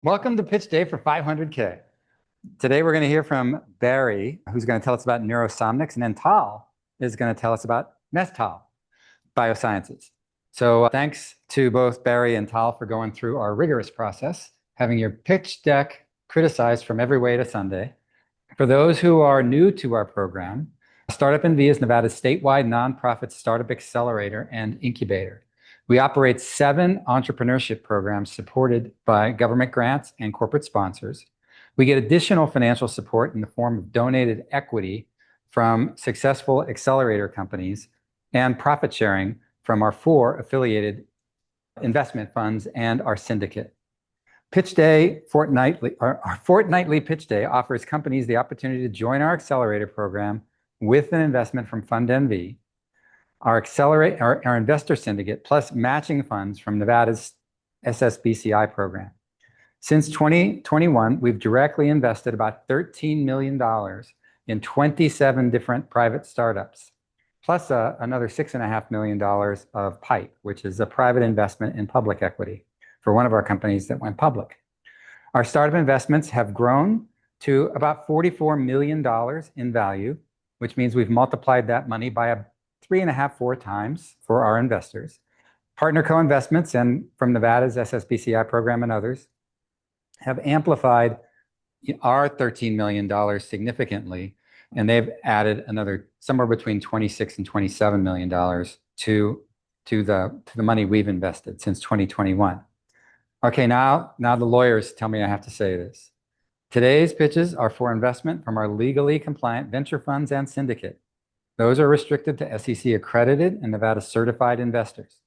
Welcome to Pitch Day for 500K. Today we're going to hear from Barry, who's going to tell us about neurosomnics, and then Tal is going to tell us about Nestal Biosciences. So thanks to both Barry and Tal for going through our rigorous process, having your pitch deck criticized from every way to Sunday. For those who are new to our program, StartUpNV is Nevada's statewide nonprofit startup accelerator and incubator. We operate 7 entrepreneurship programs supported by government grants and corporate sponsors. We get additional financial support in the form of donated equity from successful accelerator companies and profit sharing from our 4 affiliated investment funds and our syndicate. Pitch Day our fortnightly Pitch Day offers companies the opportunity to join our accelerator program with an investment from FundNV, our investor syndicate, plus matching funds from Nevada's SSBCI program. Since 2021, we've directly invested about $13 million in 27 different private startups, plus another $6.5 million of PIPE, which is a private investment in public equity for one of our companies that went public. Our startup investments have grown to about $44 million in value, which means we've multiplied that money by 3.5–4 times for our investors. Partner co-investments and from Nevada's SSBCI program and others have amplified our $13 million significantly, and they've added another somewhere between $26 and $27 million to the money we've invested since 2021. Okay, now the lawyers tell me I have to say this. Today's pitches are for investment from our legally compliant venture funds and syndicate. Those are restricted to SEC accredited and Nevada certified investors.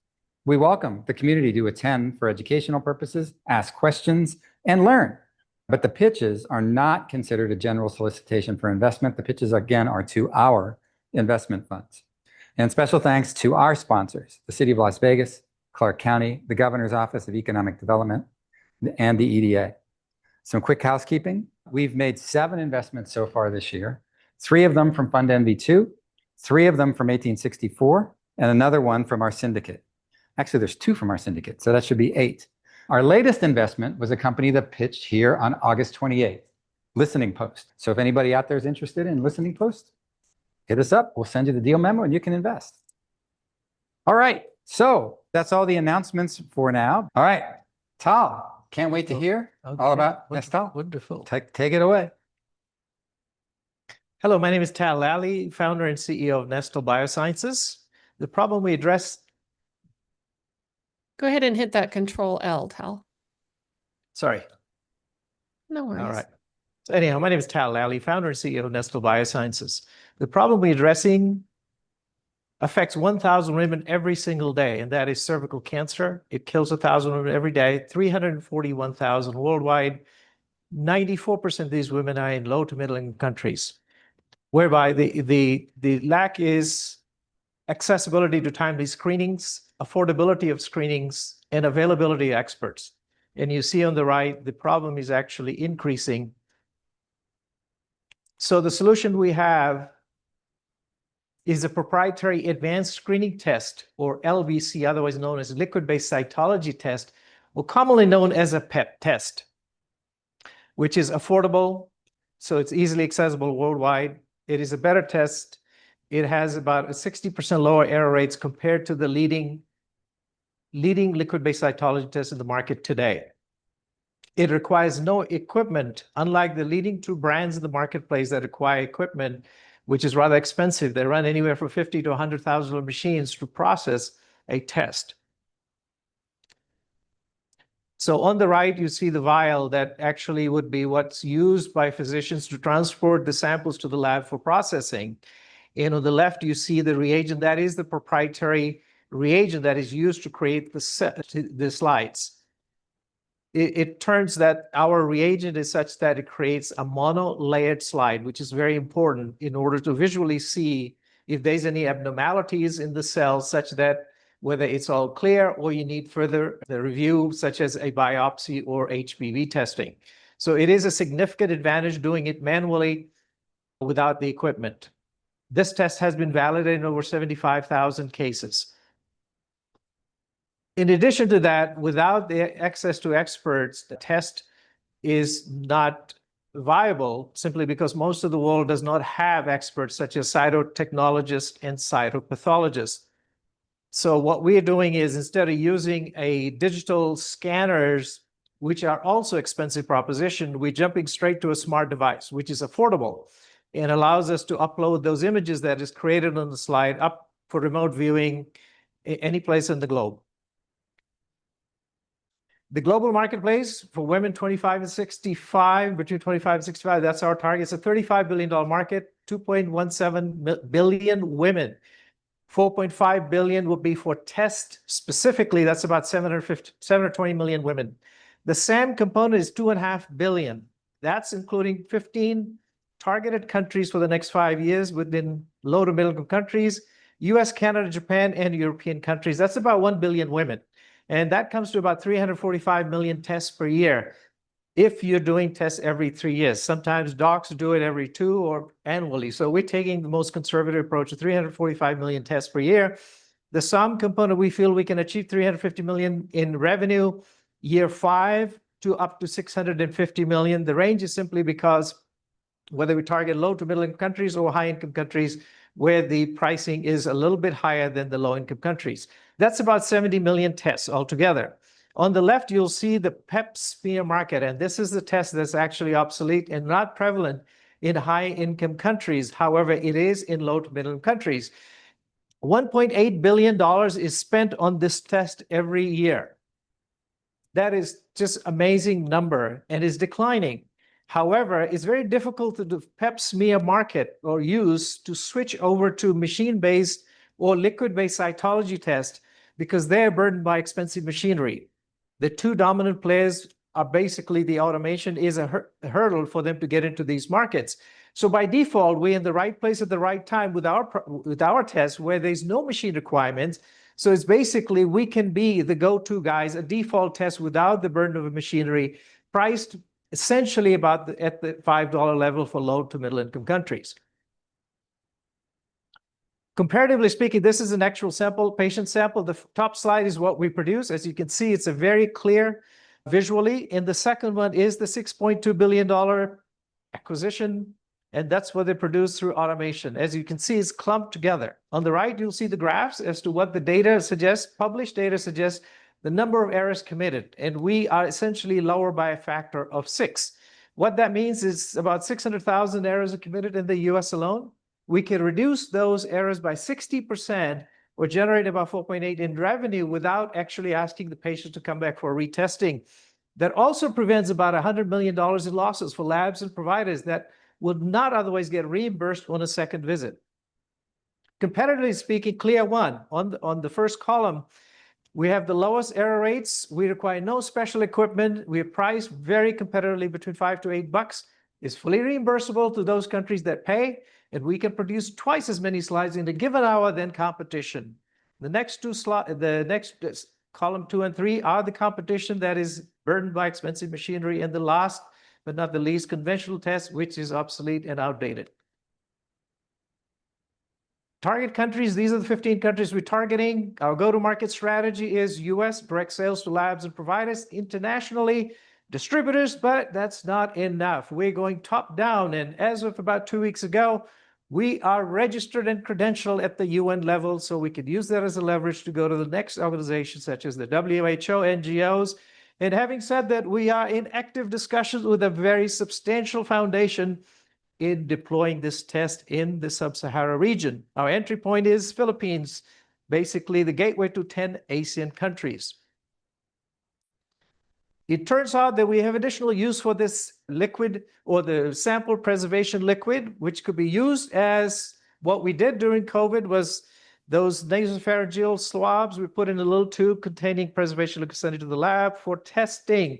We welcome the community to attend for educational purposes, ask questions, and learn. But the pitches are not considered a general solicitation for investment. The pitches, again, are to our investment funds. And special thanks to our sponsors, the City of Las Vegas, Clark County, the Governor's Office of Economic Development, and the EDA. Some quick housekeeping. We've made 7 investments so far this year, 3 of them from FundNV 2, 3 of them from 1864, and another one from our syndicate. Actually, there's 2 from our syndicate, so that should be 8. Our latest investment was a company that pitched here on August 28th, Listening Post. So if anybody out there is interested in Listening Post, hit us up. We'll send you the deal memo and you can invest. All right, so that's all the announcements for now. All right, Tal, can't wait to hear all about Nestal. Wonderful. Take it away. Hello, my name is Tal Lally, founder and CEO of Nestal Biosciences. The problem we address... Go ahead and hit that Control L, Tal. Sorry. No worries. All right. So anyhow, my name is Tal Lally, founder and CEO of Nestal Biosciences. The problem we're addressing affects 1,000 women every single day, and that is cervical cancer. It kills 1,000 women every day, 341,000 worldwide. 94% of these women are in low to middle income countries, whereby the lack is accessibility to timely screenings, affordability of screenings, and availability of experts. And you see on the right, the problem is actually increasing. So the solution we have is a proprietary advanced screening test, or LBC, otherwise known as liquid-based cytology test, or commonly known as a PET test, which is affordable, so it's easily accessible worldwide. It is a better test. It has about a 60% lower error rates compared to the leading liquid-based cytology test in the market today. It requires no equipment, unlike the leading 2 brands in the marketplace that require equipment, which is rather expensive. They run anywhere from $50,000 to $100,000 machines to process a test. So on the right, you see the vial that actually would be what's used by physicians to transport the samples to the lab for processing. And on the left, you see the reagent. That is the proprietary reagent that is used to create the slides. It turns that our reagent is such that it creates a mono-layered slide, which is very important in order to visually see if there's any abnormalities in the cells, such that whether it's all clear or you need further review, such as a biopsy or HPV testing. So it is a significant advantage doing it manually without the equipment. This test has been validated in over 75,000 cases. In addition to that, without the access to experts, the test is not viable simply because most of the world does not have experts such as cytotechnologists and cytopathologists. So what we're doing is, instead of using a digital scanners, which are also expensive proposition, we're jumping straight to a smart device, which is affordable and allows us to upload those images that is created on the slide up for remote viewing any place in the globe. The global marketplace for women 25 and 65, between 25 and 65, that's our target. It's a $35 billion market, 2.17 billion women. 4.5 billion will be for test specifically. That's about 720 million women. The SAM component is 2.5 billion. That's including 15 targeted countries for the next 5 years within low to middle income countries, US, Canada, Japan, and European countries. That's about 1 billion women. And that comes to about 345 million tests per year if you're doing tests every 3 years. Sometimes docs do it every 2 or annually. So we're taking the most conservative approach of 345 million tests per year. The SOM component, we feel we can achieve 350 million in revenue year 5 to up to 650 million. The range is simply because whether we target low to middle income countries or high income countries where the pricing is a little bit higher than the low income countries. That's about 70 million tests altogether. On the left, you'll see the Pap smear market, and this is the test that's actually obsolete and not prevalent in high-income countries. However, it is in low to middle-income countries. $1.8 billion is spent on this test every year. That is just amazing number and is declining. However, it's very difficult to do Pap smear market or use to switch over to machine-based or liquid-based cytology test because they're burdened by expensive machinery. The two dominant players are basically the automation is a hurdle for them to get into these markets. So by default, we're in the right place at the right time with our test where there's no machine requirements. So it's basically we can be the go-to guys, a default test without the burden of a machinery, priced essentially about at the $5 level for low to middle income countries. Comparatively speaking, this is an actual sample, patient sample. The top slide is what we produce. As you can see, it's a very clear visually. And the second one is the $6.2 billion acquisition. And that's what they produce through automation. As you can see, it's clumped together. On the right, you'll see the graphs as to what the data suggests. Published data suggests the number of errors committed. And we are essentially lower by a factor of 6. What that means is about 600,000 errors are committed in the US alone. We can reduce those errors by 60% or generate about 4.8 in revenue without actually asking the patient to come back for retesting. That also prevents about $100 million in losses for labs and providers that would not otherwise get reimbursed on a second visit. Competitively speaking, Clear One, on the first column, we have the lowest error rates. We require no special equipment. We are priced very competitively between $5 to $8. It's fully reimbursable to those countries that pay, and we can produce twice as many slides in a given hour than competition. The next column 2 and 3 are the competition that is burdened by expensive machinery, and the last but not the least, conventional test, which is obsolete and outdated. Target countries, these are the 15 countries we're targeting. Our go-to-market strategy is US, direct sales to labs and providers, internationally, distributors, but that's not enough. We're going top down, and as of about 2 weeks ago, we are registered and credentialed at the UN level, so we could use that as a leverage to go to the next organizations such as the WHO, NGOs. And having said that, we are in active discussions with a very substantial foundation in deploying this test in the sub-Sahara region. Our entry point is Philippines, basically the gateway to 10 ASEAN countries. It turns out that we have additional use for this liquid or the sample preservation liquid, which could be used as what we did during COVID was those nasopharyngeal swabs we put in a little tube containing preservation liquid sent into the lab for testing.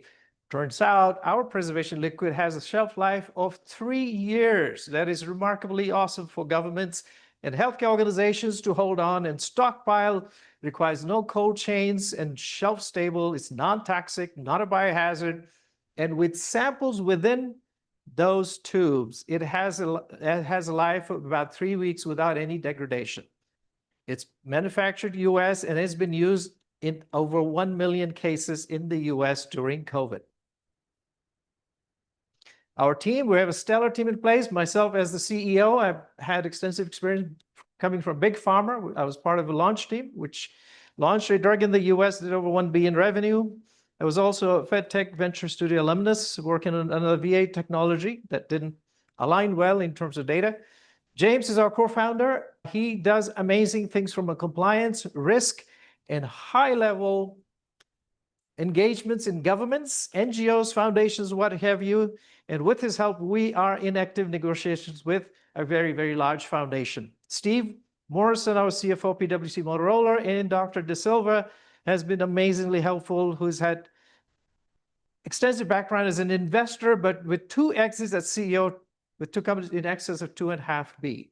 Turns out our preservation liquid has a shelf life of 3 years. That is remarkably awesome for governments and healthcare organizations to hold on and stockpile. It requires no cold chains and shelf stable. It's non-toxic, not a biohazard. And with samples within those tubes, it has a life of about 3 weeks without any degradation. It's manufactured US and has been used in over 1 million cases in the US during COVID. Our team, we have a stellar team in place. Myself as the CEO, I've had extensive experience coming from big pharma. I was part of a launch team, which launched a drug in the US, did over 1 billion revenue. I was also a FedTech Venture Studio alumnus working on another VA technology that didn't align well in terms of data. James is our co-founder. He does amazing things from a compliance, risk, and high-level engagements in governments, NGOs, foundations, what have you. And with his help, we are in active negotiations with a very, very large foundation. Steve Morrison, our CFO, PwC Motorola, and Dr. De Silva has been amazingly helpful, who's had extensive background as an investor, but with 2 exits as CEO, with 2 companies in excess of 2.5 billion.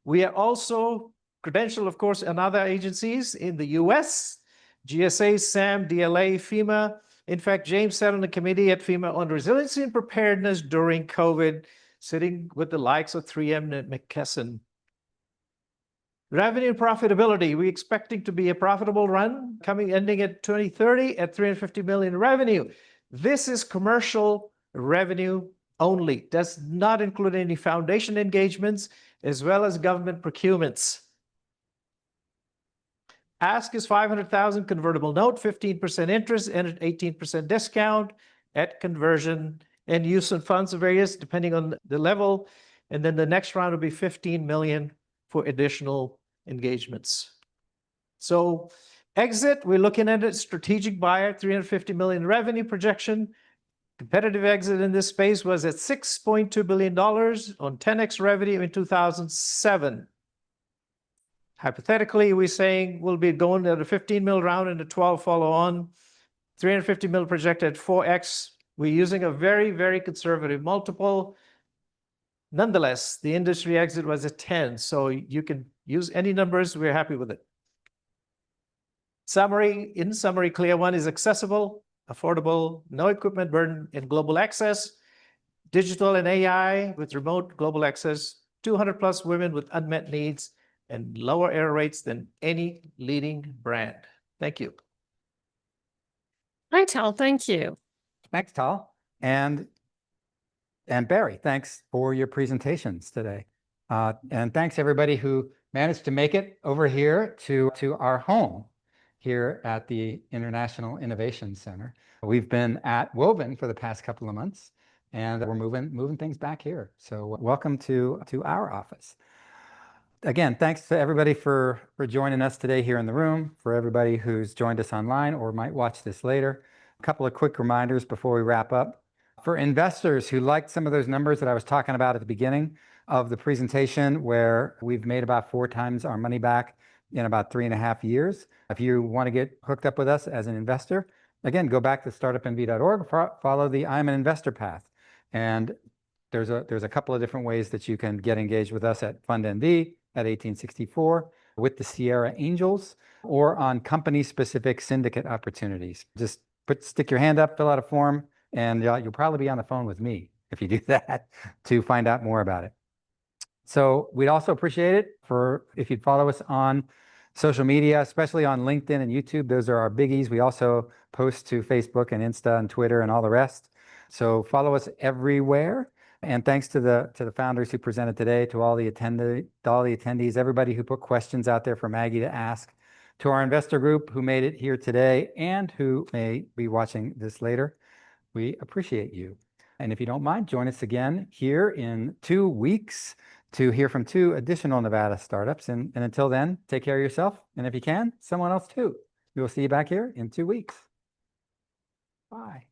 We are also credentialed, of course, in other agencies in the US, GSA, SAM, DLA, FEMA. In fact, James sat on the committee at FEMA on resiliency and preparedness during COVID, sitting with the likes of 3M and McKesson. Revenue and profitability, we're expecting to be a profitable run, ending at 2030 at 350 million revenue. This is commercial revenue only, does not include any foundation engagements, as well as government procurements. Ask is 500,000 convertible note, 15% interest, and an 18% discount at conversion, and use of funds of various, depending on the level. And then the next round will be 15 million for additional engagements. So exit, we're looking at a strategic buyer, 350 million revenue projection. Competitive exit in this space was at $6.2 billion on 10x revenue in 2007. Hypothetically, we're saying we'll be going at a 15 mil round and a 12 follow on, 350 mil projected at 4x. We're using a very, very conservative multiple. Nonetheless, the industry exit was at 10, so you can use any numbers. We're happy with it. Summary, in summary, Clear One is accessible, affordable, no equipment burden, and global access. Digital and AI with remote global access, 200 plus women with unmet needs, and lower error rates than any leading brand. Thank you. Hi, Tal. Thank you. Thanks, Tal. And Barry, thanks for your presentations today. And thanks everybody who managed to make it over here to our home here at the International Innovation Center. We've been at Woven for the past couple of months, and we're moving things back here. So welcome to our office. Again, thanks to everybody for joining us today here in the room, for everybody who's joined us online or might watch this later. A couple of quick reminders before we wrap up. For investors who liked some of those numbers that I was talking about at the beginning of the presentation, where we've made about 4 times our money back in about 3.5 years. If you want to get hooked up with us as an investor, again, go back to startupnv.org, follow the I'm an Investor path. And there's a couple of different ways that you can get engaged with us at FundNV, at 1864, with the Sierra Angels, or on company-specific syndicate opportunities. Just stick your hand up, fill out a form, and you'll probably be on the phone with me if you do that to find out more about it. So we'd also appreciate it if you'd follow us on social media, especially on LinkedIn and YouTube. Those are our biggies. We also post to Facebook and Insta and Twitter and all the rest. So follow us everywhere. And thanks to the founders who presented today, to all the attendees, everybody who put questions out there for Maggie to ask, to our investor group who made it here today and who may be watching this later. We appreciate you. And if you don't mind, join us again here in 2 weeks to hear from 2 additional Nevada startups. And until then, take care of yourself. And if you can, someone else too. We will see you back here in 2 weeks. Bye.